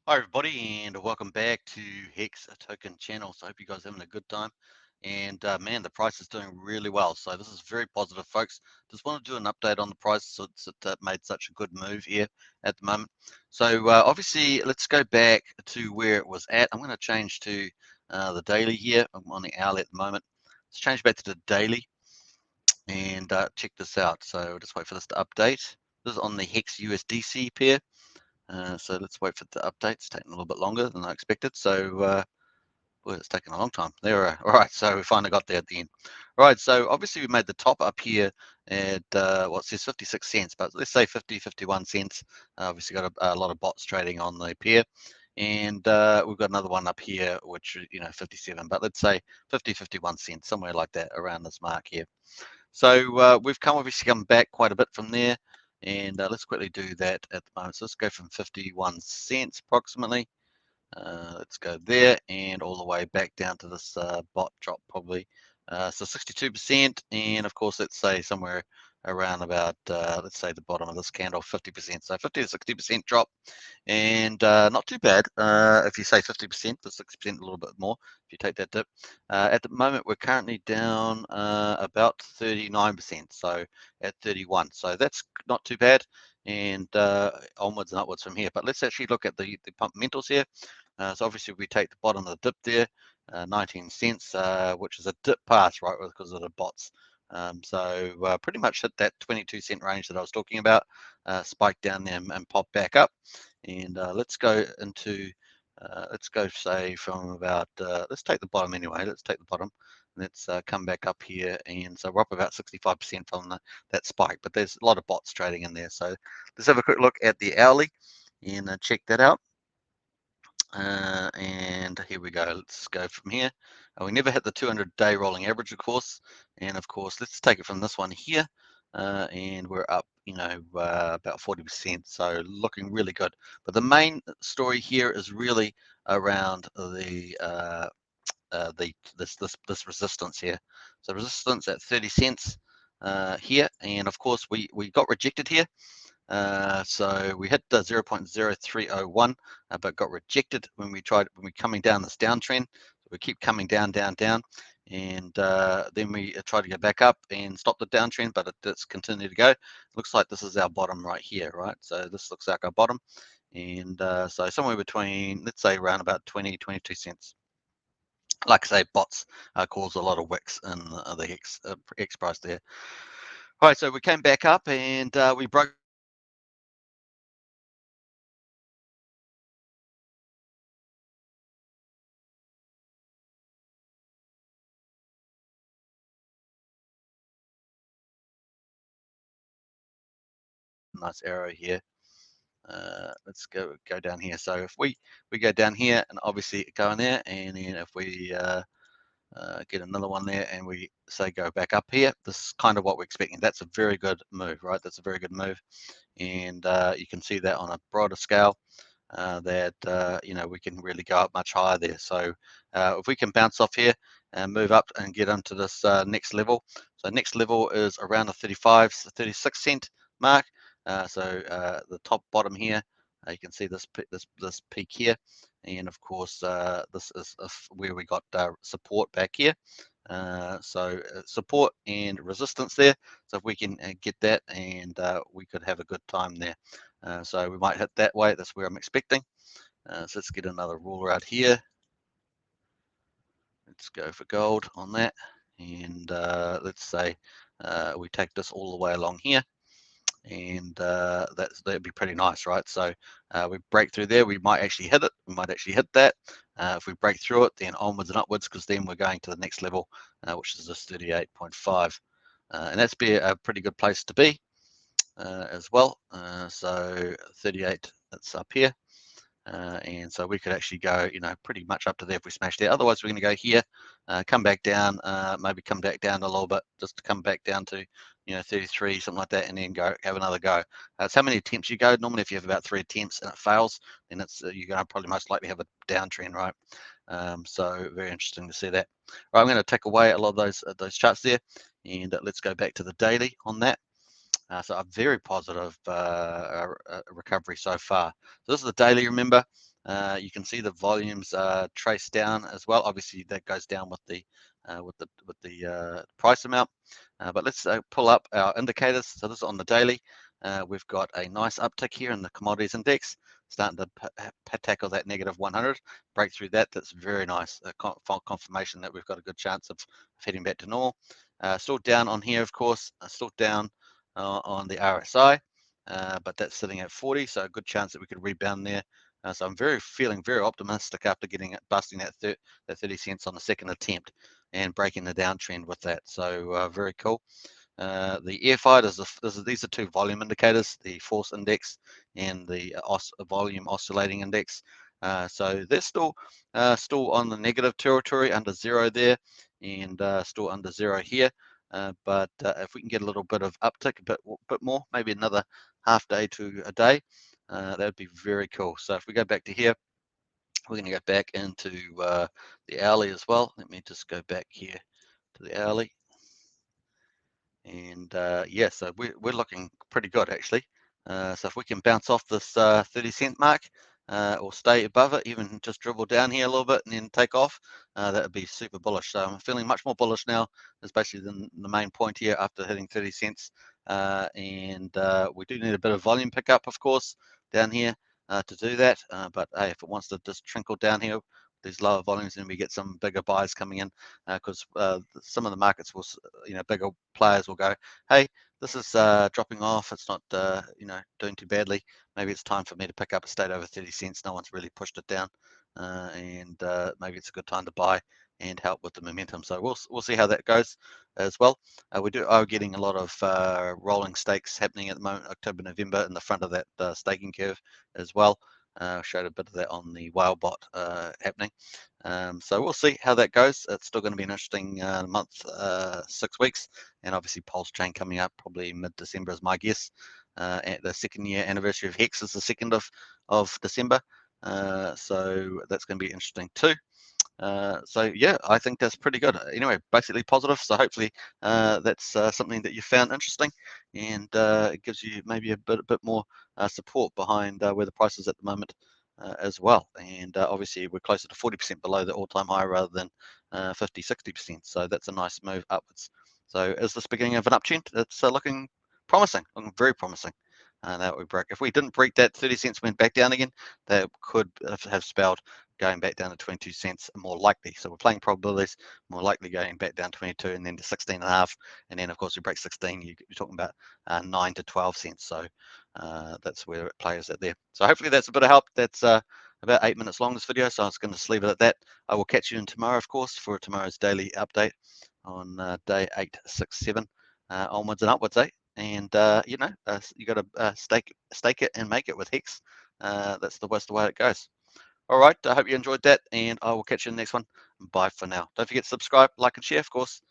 Hi everybody, and welcome back to Hex Token Channel. So I hope you guys are having a good time. And man, the price is doing really well. So this is very positive, folks. Just want to do an update on the price since it made such a good move here at the moment. So obviously, let's go back to where it was at. I'm going to change to the daily here. I'm on the hourly at the moment. Let's change back to the daily and check this out. So I'll just wait for this to update. This is on the Hex USDC pair. So let's wait for the update. It's taking a little bit longer than I expected. So, well, it's taking a long time. There we are. All right, so we finally got there at the end. All right, so obviously we made the top up here at what it says 56 cents, but let's say 50, 51 cents. Obviously got a lot of bots trading on the pair. And we've got another one up here, which, 57, but let's say 50, 51 cents, somewhere like that around this mark here. So we've obviously come back quite a bit from there, and let's quickly do that at the moment. So let's go from 51 cents approximately. Let's go there and all the way back down to this bot drop probably. So 62%, and of course, let's say somewhere around about, let's say the bottom of this candle, 50%. So 50 to 60% drop, and not too bad. If you say 50% to 60%, a little bit more if you take that dip. At the moment, we're currently down about 39%, so at 31. So that's not too bad, and onwards and upwards from here. But let's actually look at the fundamentals here. So obviously, if we take the bottom of the dip there, 19 cents, which is a dip pass, right, because of the bots. So pretty much hit that 22-cent range that I was talking about, spike down there and pop back up. And let's go into, let's go say from about, let's take the bottom anyway. Let's take the bottom. Let's come back up here. And so we're up about 65% from that spike, but there's a lot of bots trading in there. So let's have a quick look at the hourly and check that out. And here we go. Let's go from here. We never hit the 200-day rolling average, of course. And of course, let's take it from this one here. And we're up, about 40%. So looking really good. But the main story here is really around this resistance here. So resistance at 30 cents here. And of course, we got rejected here. So we hit the 0.0301, but got rejected when we're coming down this downtrend. So we keep coming down, down, down, and then we try to go back up and stop the downtrend, but it's continued to go. Looks like this is our bottom right here, right? So this looks like our bottom, and so somewhere between, let's say, around about 20, 22 cents. Like I say, bots cause a lot of wicks in the X price there. All right, so we came back up and we broke nice arrow here. Let's go down here. So if we go down here and obviously go in there, and then if we get another one there and we say go back up here, this is kind of what we're expecting. That's a very good move, right? That's a very good move, and you can see that on a broader scale. That we can really go up much higher there. So if we can bounce off here and move up and get into this next level. So next level is around the 35, 36 cent mark. So the top bottom here, you can see this peak here, and of course this is where we got support back here. So support and resistance there. So if we can get that, and we could have a good time there. So we might hit that way. That's where I'm expecting. So let's get another ruler out here. Let's go for gold on that. And let's say we take this all the way along here. And that'd be pretty nice, right? So we break through there. We might actually hit it. We might actually hit that. If we break through it, then onwards and upwards, because then we're going to the next level, which is this 38.5. And that's be a pretty good place to be as well. So 38, that's up here. And so we could actually go, pretty much up to there if we smash there. Otherwise, we're going to go here, come back down, maybe come back down a little bit, just to come back down to, 33, something like that, and then go have another go. It's how many attempts you go. Normally, if you have about 3 attempts and it fails, then it's you're going to probably most likely have a downtrend, right? So very interesting to see that. All right, I'm going to take away a lot of those charts there, and let's go back to the daily on that. So a very positive recovery so far. So this is the daily, remember. You can see the volumes trace down as well. Obviously, that goes down with the price amount. But let's pull up our indicators. So this is on the daily. We've got a nice uptick here in the commodities index, starting to tackle that negative 100, break through that. That's very nice. Confirmation that we've got a good chance of heading back to normal. Still down on here, of course. Still down on the RSI, but that's sitting at 40, so a good chance that we could rebound there. So I'm feeling very optimistic after busting that 30 cents on the second attempt and breaking the downtrend with that. So very cool. The APY, these are two volume indicators, the force index and the volume oscillating index. So they're still on the negative territory, under zero there, and still under zero here. But if we can get a little bit of uptick, a bit more, maybe another half day to a day, that would be very cool. So if we go back to here, we're going to go back into the hourly as well. Let me just go back here to the hourly. And yeah, so we're looking pretty good actually. So if we can bounce off this 30 cent mark or stay above it, even just dribble down here a little bit and then take off, that would be super bullish. So I'm feeling much more bullish now, especially the main point here after hitting 30 cents. And we do need a bit of volume pickup, of course, down here to do that. But hey, if it wants to just trickle down here, these lower volumes, and we get some bigger buys coming in, because some of the markets will, bigger players will go, hey, this is dropping off. It's not, doing too badly. Maybe it's time for me to pick up a state over 30 cents. No one's really pushed it down, and maybe it's a good time to buy and help with the momentum. So we'll see how that goes as well. We are getting a lot of rolling stakes happening at the moment, October, November, in the front of that staking curve as well. Showed a bit of that on the Whalebot happening. So we'll see how that goes. It's still going to be an interesting month, 6 weeks, and obviously Pulse Chain coming up probably mid-December is my guess. At the 2nd year anniversary of Hex is the 2nd of December. So that's going to be interesting too. So yeah, I think that's pretty good. Anyway, basically positive. So hopefully that's something that you found interesting, and it gives you maybe a bit more support behind where the price is at the moment as well. And obviously we're closer to 40% below the all-time high rather than 50, 60%. So that's a nice move upwards. So is this beginning of an uptrend? It's looking promising, looking very promising. That we break. If we didn't break that 30 cents, went back down again, that could have spelled going back down to 22 cents more likely. So we're playing probabilities, more likely going back down 22 and then to 16.5. And then of course we break 16, you're talking about 9 to 12 cents. So that's where it plays at there. So hopefully that's a bit of help. That's about 8 minutes long, this video. So I was going to just leave it at that. I will catch you in tomorrow, of course, for tomorrow's daily update on day 867 onwards and upwards, And you got to stake it and make it with Hex. That's the way it goes. All right, I hope you enjoyed that, and I will catch you in the next one. Bye for now. Don't forget to subscribe, like, and share, of course.